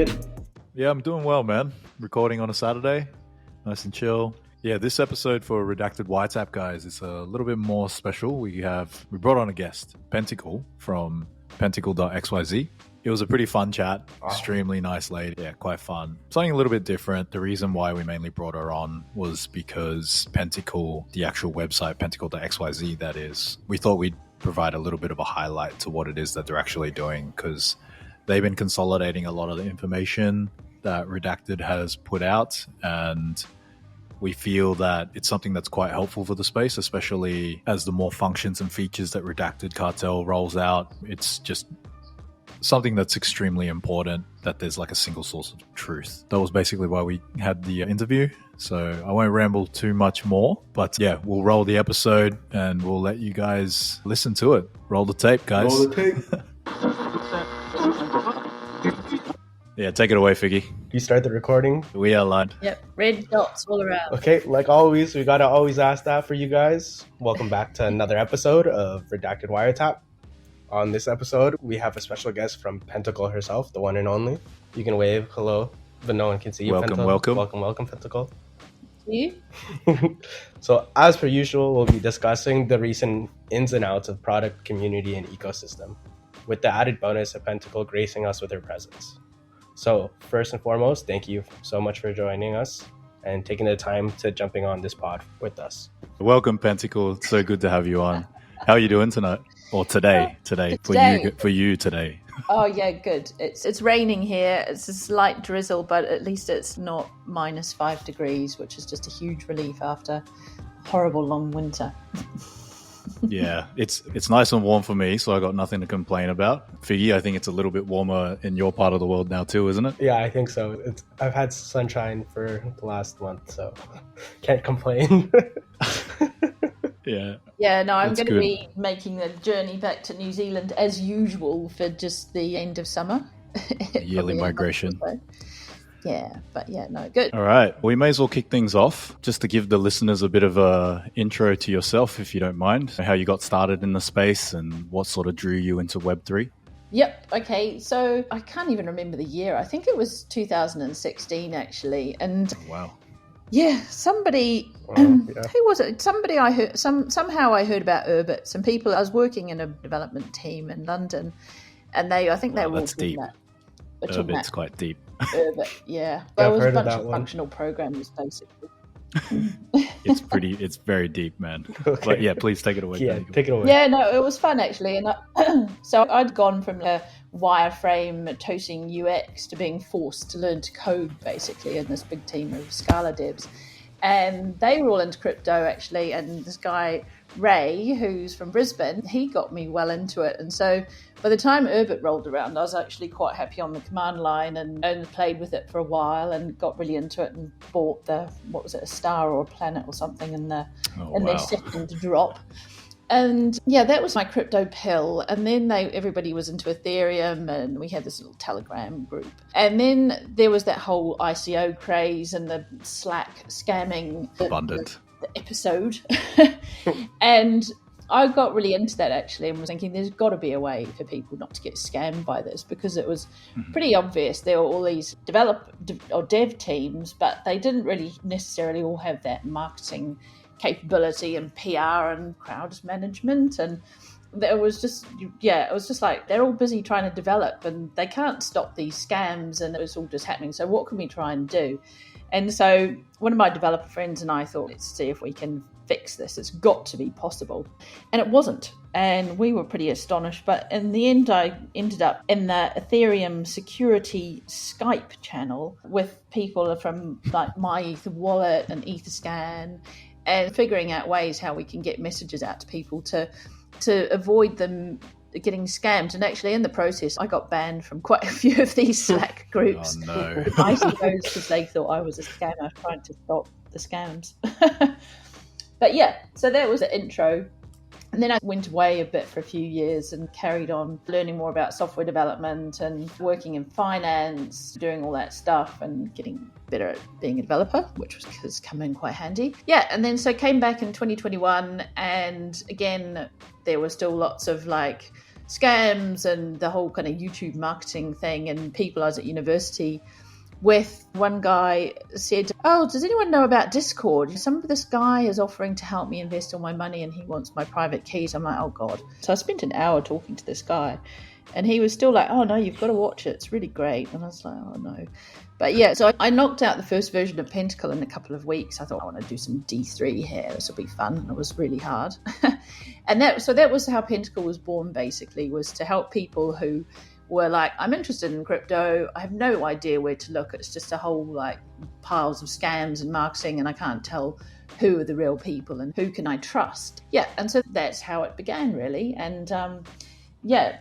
been? Yeah, I'm doing well, man. Recording on a Saturday, nice and chill. Yeah, this episode for Redacted Wiretap, guys, is a little bit more special. We brought on a guest, Pentacle from Pentacle.xyz. It was a pretty fun chat. Extremely nice lady. Yeah, quite fun. Something a little bit different. The reason why we mainly brought her on was because Pentacle, the actual website, Pentacle.xyz, that is, we thought we'd provide a little bit of a highlight to what it is that they're actually doing, because they've been consolidating a lot of the information that Redacted has put out, and we feel that it's something that's quite helpful for the space, especially as the more functions and features that Redacted Cartel rolls out. It's just something that's extremely important, that there's like a single source of truth. That was basically why we had the interview. So I won't ramble too much more, but yeah, we'll roll the episode and we'll let you guys listen to it. Roll the tape, guys. Roll the tape. Yeah, take it away, Figgy. You start the recording. We are live. Yep, red dots all around. Okay, like always, we gotta always ask that for you guys. Welcome back to another episode of Redacted Wiretap. On this episode, we have a special guest from Pentacle herself, the one and only. You can wave hello, but no one can see you. Welcome, welcome. Welcome, Pentacle. You? So, as per usual, we'll be discussing the recent ins and outs of product, community, and ecosystem, with the added bonus of Pentacle gracing us with her presence. So, first and foremost, thank you so much for joining us and taking the time to jumping on this pod with us. Welcome, Pentacle. It's so good to have you on. How are you doing tonight? Or today for you today. Oh yeah, good. It's raining here. It's a slight drizzle, but at least it's not -5 degrees, which is just a huge relief after a horrible long winter. Yeah, it's nice and warm for me, so I got nothing to complain about. Figgy, I think it's a little bit warmer in your part of the world now too, isn't it? Yeah, I think so. I've had sunshine for the last month, so can't complain. Yeah, no, I'm going to be making the journey back to New Zealand as usual for just the end of summer. Yearly migration. Yeah, but yeah, no, good. All right, we may as well kick things off just to give the listeners a bit of a intro to yourself, if you don't mind, how you got started in the space and what sort of drew you into Web3. Yep. Okay. So I can't even remember the year. I think it was 2016 actually. And wow. Yeah, somebody. Who was it? Somebody I heard. Somehow I heard about Urbit. Some people. I was working in a development team in London, and I think they were. That's deep. Urbit's quite deep. Urbit, yeah. There was a bunch of functional programmers basically. It's very deep, man. Okay. But yeah, please take it away. Yeah, take it away. Yeah, no, it was fun actually, and so I'd gone from a wireframe toasting UX to being forced to learn to code basically in this big team of Scala devs, and they were all into crypto actually. And this guy Ray, who's from Brisbane, he got me well into it, and so by the time Urbit rolled around, I was actually quite happy on the command line and played with it for a while and got really into it and bought a star or a planet or something in their second drop. And yeah, that was my crypto pill. And then everybody was into Ethereum, and we had this little Telegram group. And then there was that whole ICO craze and the Slack scamming abundant the episode. And I got really into that actually, and was thinking there's got to be a way for people not to get scammed by this, because it was pretty obvious there were all these dev teams, but they didn't really necessarily all have that marketing capability and PR and crowd management, and it was just like they're all busy trying to develop and they can't stop these scams, and it was all just happening. So what can we try and do? And so one of my developer friends and I thought, let's see if we can fix this. It's got to be possible. And it wasn't. And we were pretty astonished. But in the end, I ended up in the Ethereum security Skype channel with people from like My Ether Wallet and Etherscan, and figuring out ways how we can get messages out to people to avoid them getting scammed. And actually in the process, I got banned from quite a few of these Slack groups. Oh no. ICOs, because they thought I was a scammer trying to stop the scams. But yeah, so that was the intro. And then I went away a bit for a few years and carried on learning more about software development and working in finance, doing all that stuff and getting better at being a developer, which has come in quite handy. Yeah, and then so came back in 2021, and again, there were still lots of like scams and the whole kind of YouTube marketing thing, and people I was at university with, one guy said, "Oh, does anyone know about Discord? This guy is offering to help me invest all my money and he wants my private keys." I'm like, oh God. So I spent an hour talking to this guy and he was still like, "Oh no, you've got to watch it. It's really great." And I was like, oh no. But yeah, so I knocked out the first version of Pentacle in a couple of weeks. I thought, I want to do some D3 here. This will be fun. And it was really hard. And that was how Pentacle was born, basically, was to help people who were like, I'm interested in crypto. I have no idea where to look. It's just a whole like piles of scams and marketing, and I can't tell who are the real people and who can I trust. Yeah, and so that's how it began, really. And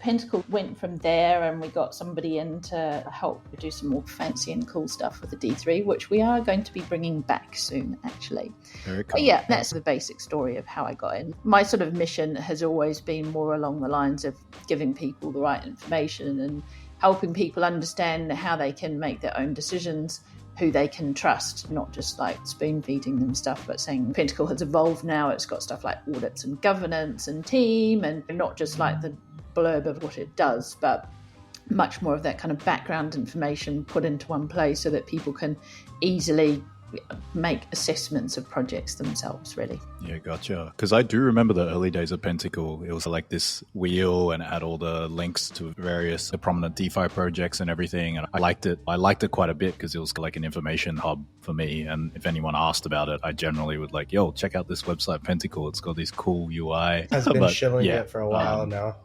Pentacle went from there, and we got somebody in to help do some more fancy and cool stuff with the D3, which we are going to be bringing back soon, actually. Very cool. But yeah, that's the basic story of how I got in. My sort of mission has always been more along the lines of giving people the right information and helping people understand how they can make their own decisions, who they can trust, not just like spoon feeding them stuff, but saying Pentacle has evolved now. It's got stuff like audits and governance and team, and not just like the blurb of what it does, but much more of that kind of background information put into one place so that people can easily make assessments of projects themselves, really. Yeah, gotcha. Because I do remember the early days of Pentacle. It was like this wheel and it had all the links to various prominent DeFi projects and everything. And I liked it. I liked it quite a bit because it was like an information hub for me. And if anyone asked about it, I generally would like, yo, check out this website, Pentacle. It's got this cool UI. I've been shilling it for a while now.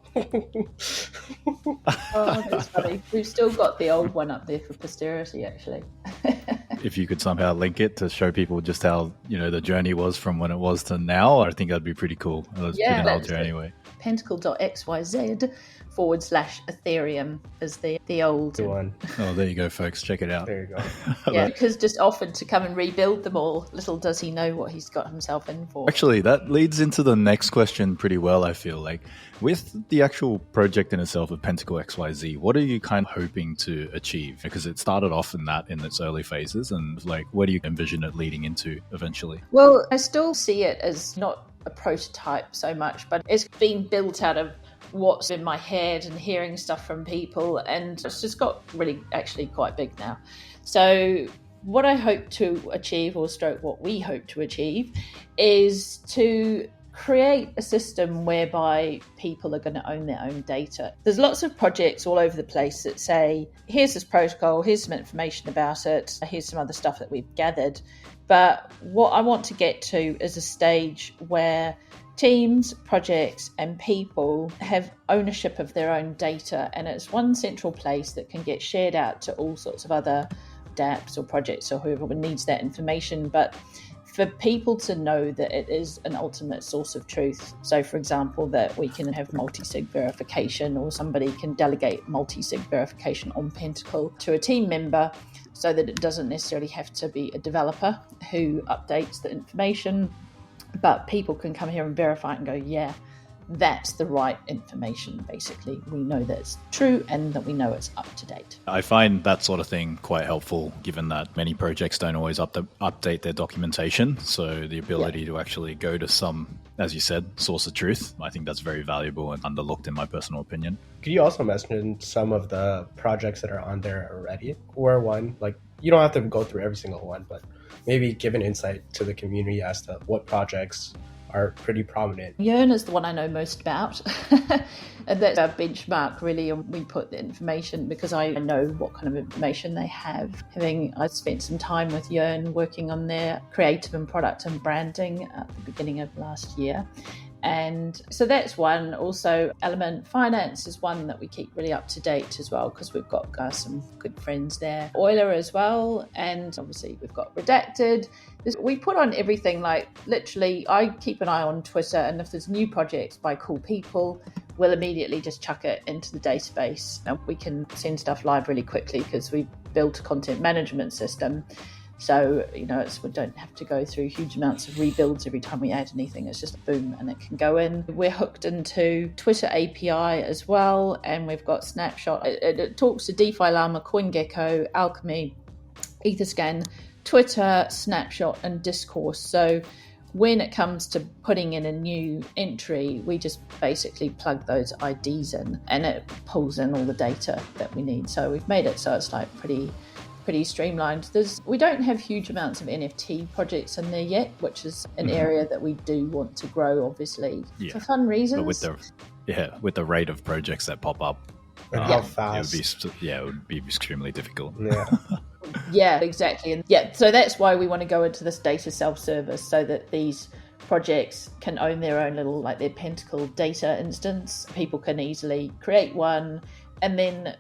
Oh, that's funny. We've still got the old one up there for posterity, actually. If you could somehow link it to show people just how, the journey was from when it was to now, I think that'd be pretty cool. That's pretty nostalgia anyway. Pentacle.xyz/Ethereum is the old one. Oh, there you go, folks. Check it out. There you go. Yeah, because just offered to come and rebuild them all. Little does he know what he's got himself in for. Actually, that leads into the next question pretty well, I feel like. With the actual project in itself of Pentacle XYZ, what are you kind of hoping to achieve? Because it started off in its early phases, and like, where do you envision it leading into eventually? Well, I still see it as not a prototype so much, but it's been built out of what's in my head and hearing stuff from people, and it's just got really actually quite big now. So what I hope to achieve, or stroke what we hope to achieve, is to create a system whereby people are going to own their own data. There's lots of projects all over the place that say, here's this protocol, here's some information about it, here's some other stuff that we've gathered. But what I want to get to is a stage where teams, projects, and people have ownership of their own data, and it's one central place that can get shared out to all sorts of other dApps or projects or whoever needs that information. But for people to know that it is an ultimate source of truth. So, for example, that we can have multi-sig verification, or somebody can delegate multi-sig verification on Pentacle to a team member, so that it doesn't necessarily have to be a developer who updates the information, but people can come here and verify it and go, yeah, that's the right information. Basically, we know that it's true and that we know it's up to date. I find that sort of thing quite helpful, given that many projects don't always update their documentation. So the ability to actually go to some, as you said, source of truth, I think that's very valuable and underlooked in my personal opinion. Could you also mention some of the projects that are on there already? Or one, like, you don't have to go through every single one, but maybe give an insight to the community as to what projects are pretty prominent. Yearn is the one I know most about. And that's our benchmark, really, and we put the information because I know what kind of information they have. I spent some time with Yearn working on their creative and product and branding at the beginning of last year. And so that's one. Also, Element Finance is one that we keep really up to date as well, because we've got some good friends there. Euler as well, and obviously we've got Redacted. We put on everything, like literally I keep an eye on Twitter, and if there's new projects by cool people, we'll immediately just chuck it into the database, and we can send stuff live really quickly because we built a content management system. So, we don't have to go through huge amounts of rebuilds every time we add anything. It's just boom, and it can go in. We're hooked into Twitter API as well, and we've got Snapshot. It talks to DeFi Llama, CoinGecko, Alchemy, Etherscan, Twitter, Snapshot, and Discourse. So when it comes to putting in a new entry, we just basically plug those IDs in and it pulls in all the data that we need. So we've made it so it's like pretty streamlined. We don't have huge amounts of NFT projects in there yet, which is an area that we do want to grow, obviously, for fun reasons. But with the rate of projects that pop up, and how fast? It would be extremely difficult. Yeah. Yeah, exactly. And so that's why we want to go into this data self-service, so that these projects can own their own little, like their Pentacle data instance. People can easily create one, and then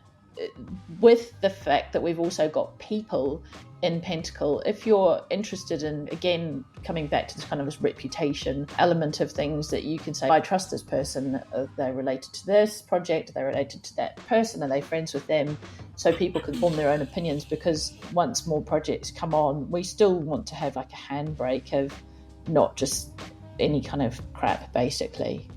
with the fact that we've also got people in Pentacle, if you're interested in, again, coming back to this kind of this reputation element of things, that you can say, I trust this person, are they related to this project, are they related to that person, are they friends with them, so people can form their own opinions. Because once more projects come on, we still want to have like a handbrake of not just any kind of crap, basically.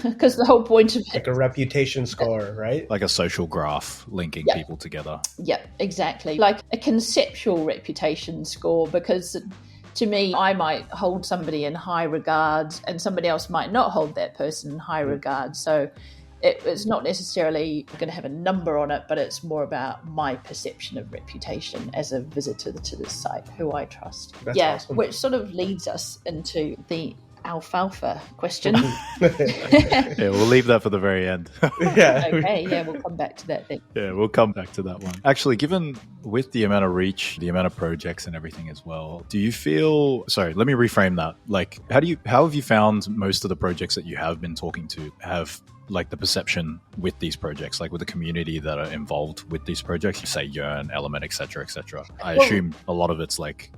Because the whole point of it, like a reputation score, right? Like a social graph linking people together. Yeah, exactly. Like a conceptual reputation score, because to me, I might hold somebody in high regard and somebody else might not hold that person in high regard. So it's not necessarily going to have a number on it, but it's more about my perception of reputation as a visitor to this site, who I trust. That's awesome. Which sort of leads us into the alfalfa question. Yeah, we'll leave that for the very end. Okay, we'll come back to that then. Yeah, we'll come back to that one. Actually, given with the amount of reach, the amount of projects and everything as well, do you feel, sorry, let me reframe that. Like, how have you found most of the projects that you have been talking to have like the perception with these projects, like with the community that are involved with these projects? You say Yearn, Element, etc., etc. I assume a lot of it's like,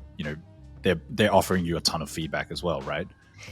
they're offering you a ton of feedback as well, right?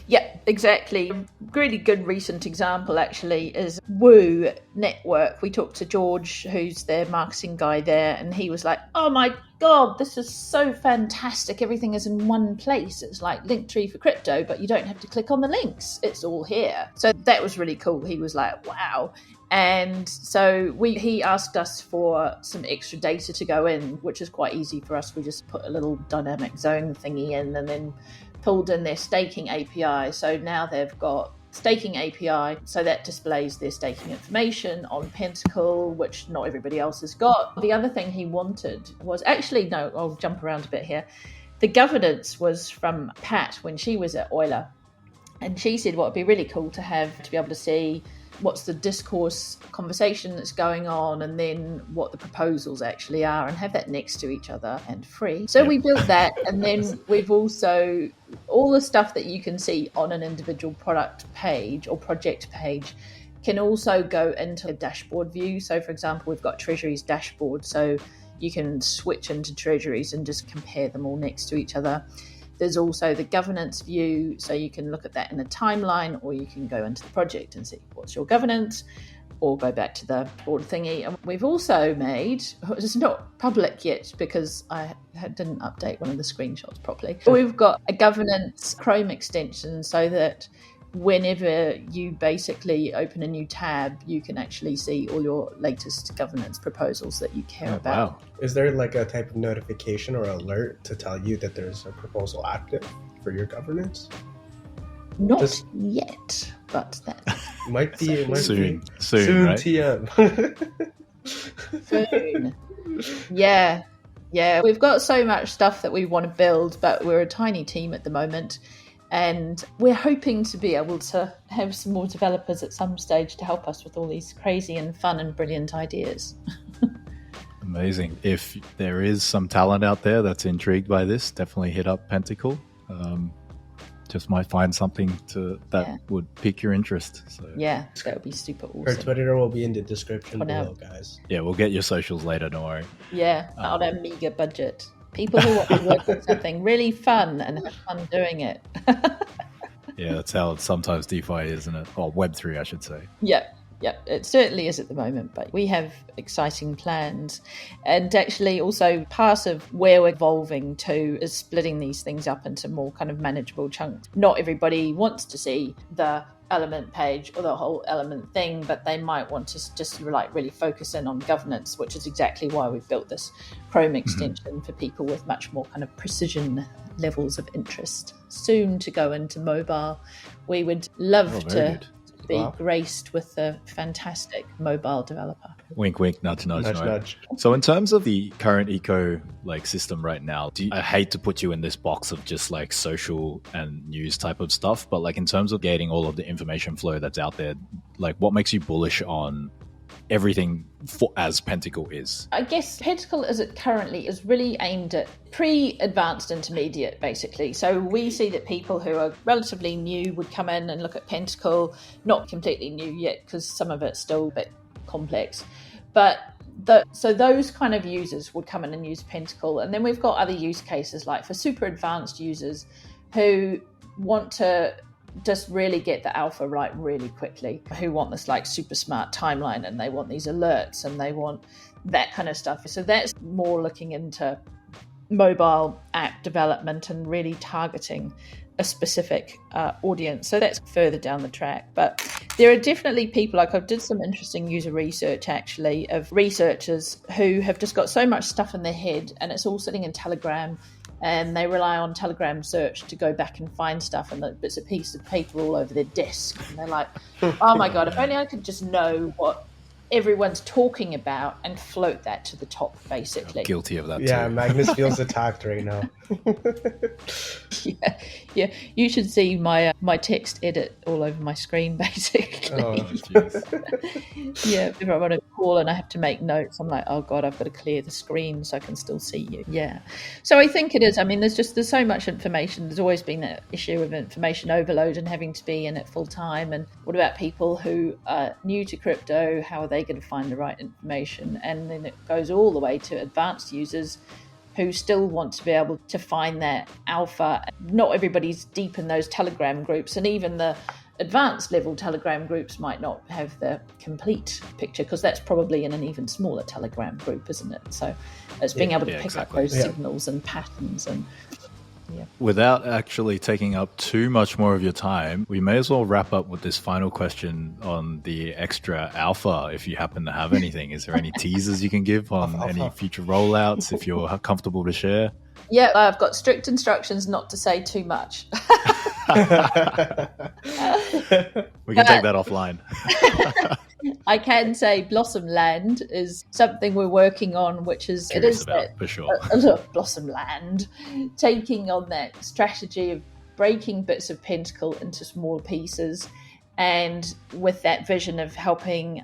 Yeah, exactly. A really good recent example actually is Woo Network. We talked to George, who's their marketing guy there, and he was like, oh my God, this is so fantastic. Everything is in one place. It's like Linktree for crypto, but you don't have to click on the links. It's all here. So that was really cool. He was like, wow. And so he asked us for some extra data to go in, which is quite easy for us. We just put a little dynamic zone thingy in and then pulled in their staking API. So now they've got staking API, so that displays their staking information on Pentacle, which not everybody else has got. The other thing he wanted was I'll jump around a bit here. The governance was from Pat when she was at Euler. And she said what would be really cool to be able to see what's the discourse conversation that's going on, and then what the proposals actually are, and have that next to each other and free. So we built that, and then we've also, all the stuff that you can see on an individual product page or project page can also go into a dashboard view. So for example, we've got Treasury's dashboard, so you can switch into Treasuries and just compare them all next to each other. There's also the governance view, so you can look at that in a timeline, or you can go into the project and see what's your governance, or go back to the board thingy. And we've also made, it's not public yet because I didn't update one of the screenshots properly, but we've got a governance Chrome extension so that whenever you basically open a new tab, you can actually see all your latest governance proposals that you care about. Wow. Is there like a type of notification or alert to tell you that there's a proposal active for your governance? Not yet, but that might be soon, right? TM. soon. Yeah. We've got so much stuff that we want to build, but we're a tiny team at the moment. And we're hoping to be able to have some more developers at some stage to help us with all these crazy and fun and brilliant ideas. Amazing. If there is some talent out there that's intrigued by this, definitely hit up Pentacle. Just might find something that would pique your interest. So yeah, that would be super awesome. Her Twitter will be in the description below, guys. Yeah, we'll get your socials later, don't worry. Yeah, on a meager budget. People who want to work with something really fun and have fun doing it. Yeah, that's how sometimes DeFi is, isn't it? Or Web3, I should say. Yeah, it certainly is at the moment, but we have exciting plans. And actually also part of where we're evolving to is splitting these things up into more kind of manageable chunks. Not everybody wants to see the element page or the whole element thing, but they might want to just like really focus in on governance, which is exactly why we've built this Chrome extension for people with much more kind of precision levels of interest. Soon to go into mobile. We would love to be graced with a fantastic mobile developer. Wink, wink, nudge, nudge, Nudge, right? nudge. So in terms of the current eco like system right now, I hate to put you in this box of just like social and news type of stuff, but like in terms of getting all of the information flow that's out there, like what makes you bullish on everything as Pentacle is? I guess Pentacle as it currently is really aimed at pre-advanced intermediate, basically. So we see that people who are relatively new would come in and look at Pentacle, not completely new yet because some of it's still a bit complex, but so those kind of users would come in and use Pentacle. And then we've got other use cases like for super advanced users who want to just really get the alpha right really quickly, who want this like super smart timeline and they want these alerts and they want that kind of stuff. So that's more looking into mobile app development and really targeting a specific audience. So that's further down the track. But there are definitely people, like I did some interesting user research actually of researchers who have just got so much stuff in their head and it's all sitting in Telegram, and they rely on Telegram search to go back and find stuff, and the bits of pieces of paper all over their desk. And they're like, oh my God, if only I could just know what everyone's talking about and float that to the top, basically. I'm guilty of that Yeah, too. Magnus feels attacked right now. Yeah. You should see my text edit all over my screen, basically. Oh, Yeah, if I'm on a call and I have to make notes, I'm like, oh God, I've got to clear the screen so I can still see you. Yeah. So I think it is. I mean, there's so much information. There's always been that issue of information overload and having to be in it full time. And what about people who are new to crypto? How are they going to find the right information? And then it goes all the way to advanced users who still want to be able to find that alpha. Not everybody's deep in those Telegram groups, and even the advanced level Telegram groups might not have the complete picture, because that's probably in an even smaller Telegram group, isn't it? So it's being able to pick up those signals and patterns. And without actually taking up too much more of your time, we may as well wrap up with this final question on the extra alpha, if you happen to have anything. Is there any teasers you can give on any future rollouts, if you're comfortable to share? Yeah, I've got strict instructions not to say too much. We can take that offline. I can say Blossom Land is something we're working on, which is Curious about, for sure. Blossom Land, taking on that strategy of breaking bits of Pentacle into small pieces, and with that vision of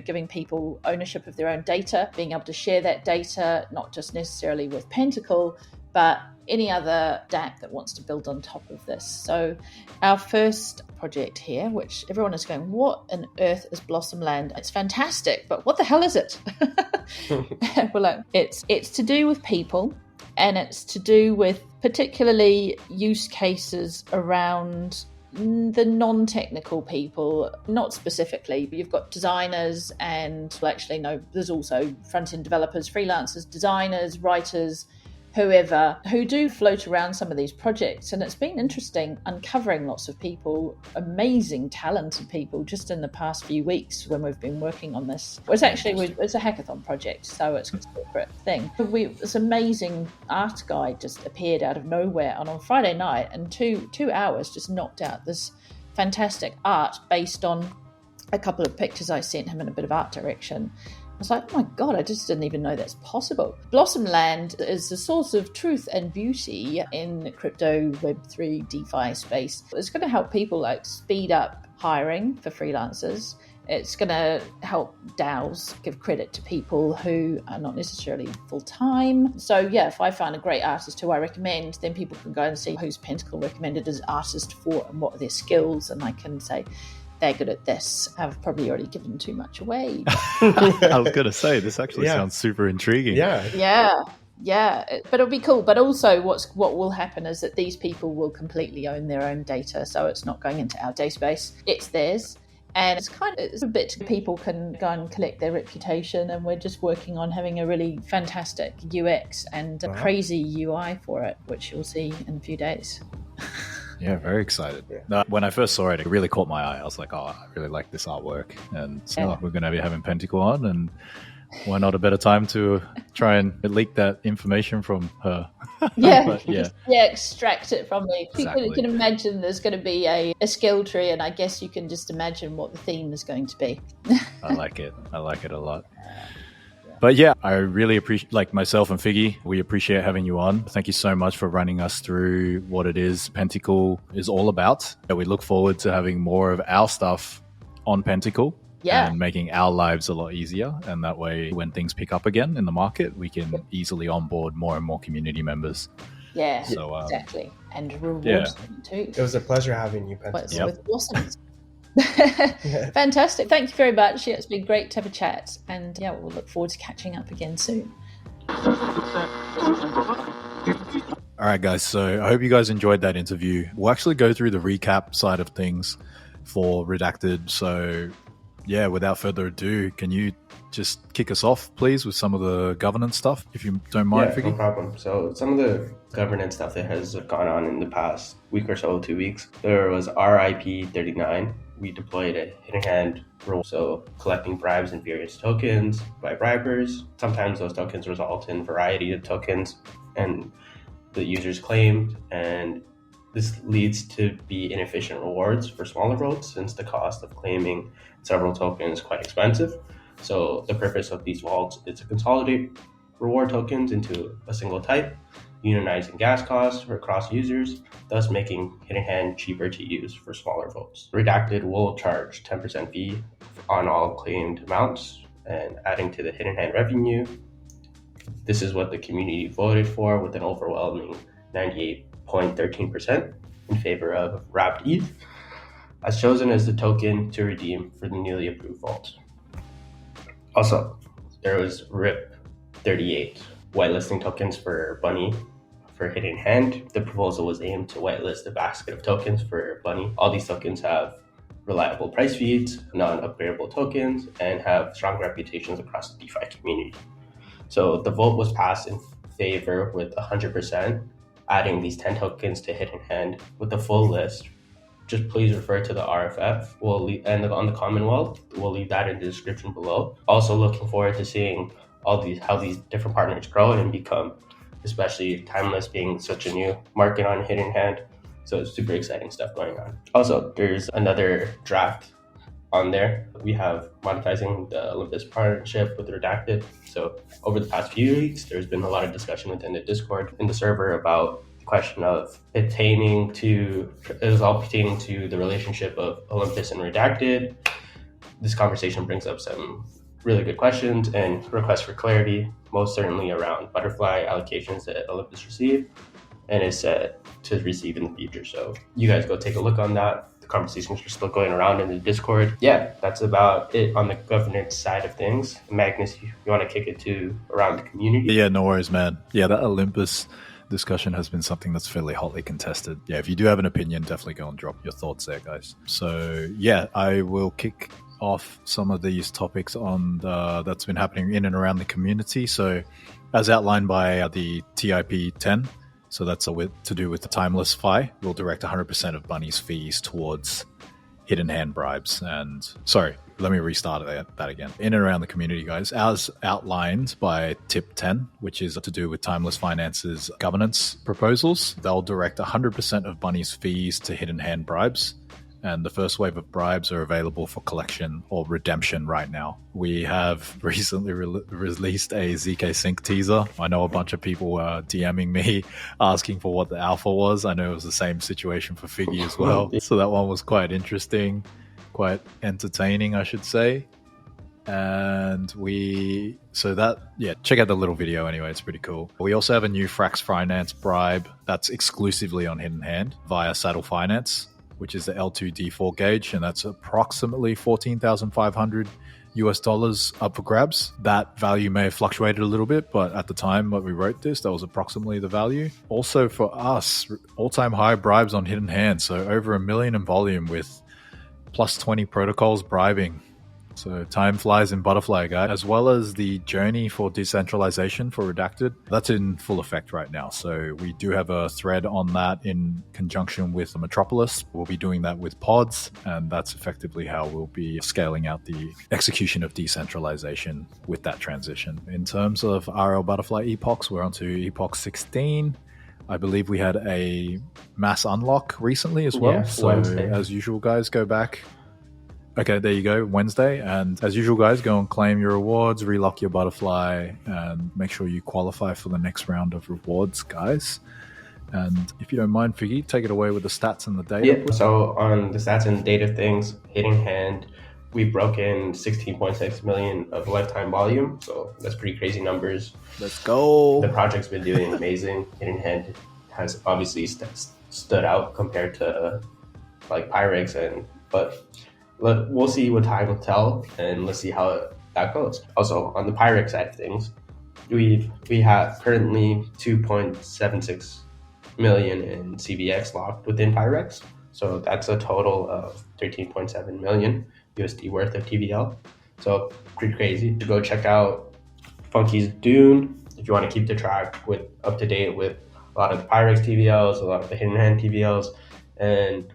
giving people ownership of their own data, being able to share that data, not just necessarily with Pentacle, but any other dApp that wants to build on top of this. So our first project here, which everyone is going, what on earth is Blossom Land? It's fantastic, but what the hell is it? We're like, it's to do with people, and it's to do with particularly use cases around the non-technical people, not specifically, but you've got designers and, well, actually no, there's also front-end developers, freelancers, designers, writers, whoever, who do float around some of these projects. And it's been interesting uncovering lots of people, amazing, talented people, just in the past few weeks when we've been working on this. It's a hackathon project, so it's a separate thing. This amazing art guy just appeared out of nowhere, and on Friday night, in two hours, just knocked out this fantastic art based on a couple of pictures I sent him in a bit of art direction. I was like, oh my God, I just didn't even know that's possible. Blossom Land is a source of truth and beauty in crypto, Web3, DeFi space. It's going to help people like speed up hiring for freelancers. It's going to help DAOs give credit to people who are not necessarily full-time. So yeah, if I find a great artist who I recommend, then people can go and see who's Pentacle recommended as artist for and what are their skills, and I can say, they're good at this. I've probably already given too much away. I was going to say, this actually sounds super intriguing. Yeah. But it'll be cool. But also what will happen is that these people will completely own their own data. So it's not going into our database. It's theirs. And it's a bit people can go and collect their reputation. And we're just working on having a really fantastic UX and a crazy UI for it, which you'll see in a few days. Yeah, very excited. Yeah. No, when I first saw it, it really caught my eye. I was like, oh, I really like this artwork. And so we're going to be having Pentacle on, and why not a better time to try and leak that information from her? Extract it from me. Exactly. You can imagine there's going to be a skill tree, and I guess you can just imagine what the theme is going to be. I like it a lot. But yeah, I really appreciate, like myself and Figgy, we appreciate having you on. Thank you so much for running us through what it is Pentacle is all about. We look forward to having more of our stuff on Pentacle and making our lives a lot easier. And that way, when things pick up again in the market, we can easily onboard more and more community members. Yeah, so, exactly. And reward them too. It was a pleasure having you, Pentacle. With awesome. Fantastic. Thank you very much. It's been great to have a chat, and we'll look forward to catching up again soon. All right, guys, so I hope you guys enjoyed that interview. We'll actually go through the recap side of things for Redacted. So without further ado, can you just kick us off, please, with some of the governance stuff, if you don't mind? No problem. So some of the governance stuff that has gone on in the past week or so, 2 weeks, there was RIP 39. We deployed a hidden hand rule, so collecting bribes in various tokens by bribers. Sometimes those tokens result in a variety of tokens and the users claimed, and this leads to be inefficient rewards for smaller votes, since the cost of claiming several tokens is quite expensive. So the purpose of these vaults is to consolidate reward tokens into a single type, unionizing gas costs for across users, thus making hidden hand cheaper to use for smaller votes. Redacted will charge 10% fee on all claimed amounts, and adding to the hidden hand revenue. This is what the community voted for, with an overwhelming 98.13% in favor of wrapped ETH, as chosen as the token to redeem for the newly approved vault. Also, there was RIP 38, whitelisting tokens for Bunny for hidden hand. The proposal was aimed to whitelist a basket of tokens for Bunny. All these tokens have reliable price feeds, non-upgradable tokens, and have strong reputations across the DeFi community. So the vote was passed in favor with 100%, adding these 10 tokens to hidden hand. With the full list, just please refer to the RFF. And on the Commonwealth, we'll leave that in the description below. Also looking forward to seeing how these different partners grow and become, especially Timeless being such a new market on hidden hand. So it's super exciting stuff going on. Also, there's another draft on there. We have monetizing the Olympus partnership with Redacted. So over the past few weeks, there's been a lot of discussion within the Discord in the server about the question of it was all pertaining to the relationship of Olympus and Redacted. This conversation brings up some really good questions and requests for clarity, most certainly around butterfly allocations that Olympus received and is set to receive in the future. So you guys go take a look on that. The conversations are still going around in the Discord. Yeah, that's about it on the governance side of things. Magnus, you want to kick it to around the community? Yeah, no worries, man. Yeah, that Olympus discussion has been something that's fairly hotly contested. Yeah, if you do have an opinion, definitely go and drop your thoughts there, guys. So yeah, I will kick off some of these topics on that's been happening in and around the community. So as outlined by the TIP 10, so that's to do with the Timeless FI, we'll direct 100% of Bunny's fees towards hidden hand bribes. And sorry, let me restart that again. In and around the community, guys, as outlined by Tip 10, which is to do with Timeless Finance's governance proposals, they'll direct 100% of Bunny's fees to hidden hand bribes. And the first wave of bribes are available for collection or redemption right now. We have recently released a ZK Sync teaser. I know a bunch of people were DMing me asking for what the alpha was. I know it was the same situation for Figgy as well. So that one was quite interesting, quite entertaining, I should say. And check out the little video anyway. It's pretty cool. We also have a new Frax Finance bribe that's exclusively on hidden hand via Saddle Finance, which is the L2 D4 gauge, and that's approximately $14,500 US up for grabs. That value may have fluctuated a little bit, but at the time when we wrote this, that was approximately the value. Also for us, all-time high bribes on hidden hand, so over 1 million in volume with plus 20 protocols bribing. So time flies in butterfly, guys, as well as the journey for decentralization for Redacted. That's in full effect right now. So we do have a thread on that in conjunction with Metropolis. We'll be doing that with pods, and that's effectively how we'll be scaling out the execution of decentralization with that transition. In terms of RL Butterfly epochs, we're on to epoch 16. I believe we had a mass unlock recently as well. Yeah, so Wednesday. As usual, guys, go back. Okay, there you go, Wednesday. And as usual, guys, go and claim your rewards, relock your butterfly, and make sure you qualify for the next round of rewards, guys. And if you don't mind, Figgy, take it away with the stats and the data. Yeah, so on the stats and data things, Hidden Hand, we broke in 16.6 million of lifetime volume. So that's pretty crazy numbers. Let's go. The project's been doing amazing. Hidden Hand has obviously stood out compared to like Pirex, but we'll see what time will tell, and let's see how that goes. Also, on the Pirex side of things, we have currently 2.76 million in CVX locked within Pirex. So that's a total of 13.7 million USD worth of TVL. So pretty crazy. To go check out Funky's Dune if you want to keep the track up to date with a lot of the Pirex TVLs, a lot of the Hidden Hand TVLs, and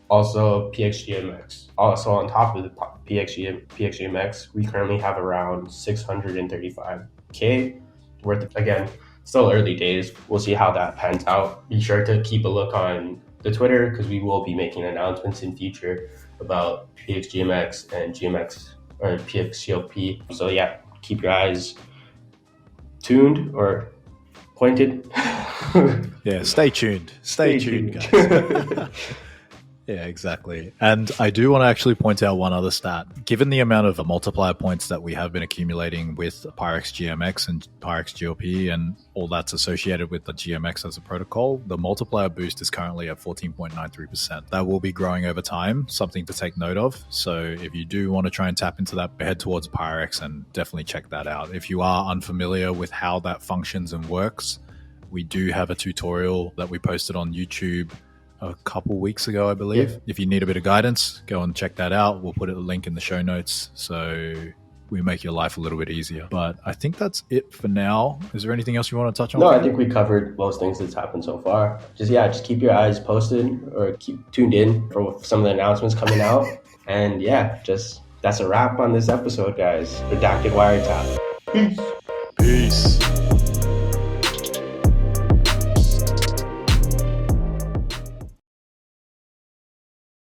also PXGMX. Also on top of the PXGMX, we currently have around 635K worth of, again, still early days. We'll see how that pans out. Be sure to keep a look on the Twitter because we will be making announcements in future about PXGMX and GMX or PXGLP. So yeah, keep your eyes tuned or pointed. Yeah, stay tuned. Stay tuned, guys. Yeah, exactly. And I do want to actually point out one other stat. Given the amount of multiplier points that we have been accumulating with Pirex GMX and Pirex GLP and all that's associated with the GMX as a protocol, the multiplier boost is currently at 14.93%. That will be growing over time, something to take note of. So if you do want to try and tap into that, head towards Pirex and definitely check that out. If you are unfamiliar with how that functions and works, we do have a tutorial that we posted on YouTube a couple weeks ago, I believe. Yeah. If you need a bit of guidance, go and check that out. We'll put a link in the show notes so we make your life a little bit easier. But I think that's it for now. Is there anything else you want to touch on? No, I think we covered most things that's happened so far. Just keep your eyes posted or keep tuned in for some of the announcements coming out. And yeah, that's a wrap on this episode, guys. Redacted Wiretap. Peace.